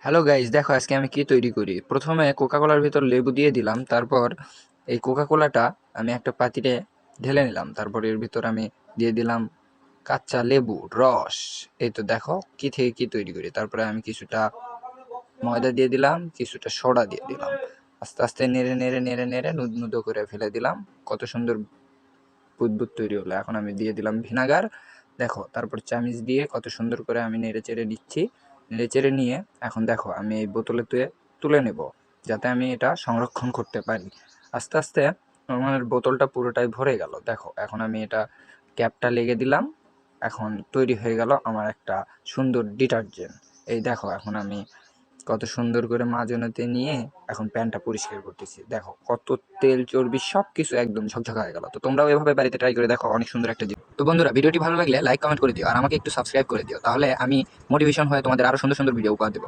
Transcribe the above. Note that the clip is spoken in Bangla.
হ্যালো গাইস, দেখো আজকে আমি কি তৈরি করি। প্রথমে কোকা কোলার ভিতর লেবু দিয়ে দিলাম, তারপর এই কোকা কোলাটা আমি একটা পাতিলে ঢেলে নিলাম, তারপর এর ভিতর আমি দিয়ে দিলাম কাঁচা লেবু রস। এই তো দেখো কি থেকে কি তৈরি করি। তারপরে আমি কিছুটা ময়দা দিয়ে দিলাম, কিছুটা সোডা দিয়ে দিলাম, আস্তে আস্তে নেড়ে নেড়ে নেড়ে নেড়ে নুদনুদো করে ফেলে দিলাম। কত সুন্দর বুদবুদ তৈরি হলো। এখন আমি দিয়ে দিলাম ভিনেগার। দেখো তারপর চামিচ দিয়ে কত সুন্দর করে আমি নেড়ে চেড়ে নিচ্ছি। নেড়ে চেড়ে নিয়ে এখন দেখো আমি এই বোতলে তুলে নেব, যাতে আমি এটা সংরক্ষণ করতে পারি। আস্তে আস্তে আমার বোতলটা পুরোটাই ভরে গেল। দেখো এখন আমি এটা ক্যাপটা লেগে দিলাম। এখন তৈরি হয়ে গেল আমার একটা সুন্দর ডিটারজেন্ট। এই দেখো এখন আমি কত সুন্দর করে মাজনিতে নিয়ে এখন প্যানটা পরিষ্কার করতেছি। দেখো কত তেল চর্বি সবকিছু একদম ঝকঝকা হয়ে গেল। তো তোমরাও এভাবে বাড়িতে ট্রাই করে দেখো, অনেক সুন্দর একটা জিনিস। তো বন্ধুরা, ভিডিওটি ভালো লাগলে লাইক কমেন্ট করে দিও আর আমাকে একটু সাবস্ক্রাইব করে দিও, তাহলে আমি মোটিভেশন হয়ে তোমাদের আরো সুন্দর সুন্দর ভিডিও উপহার দেবো।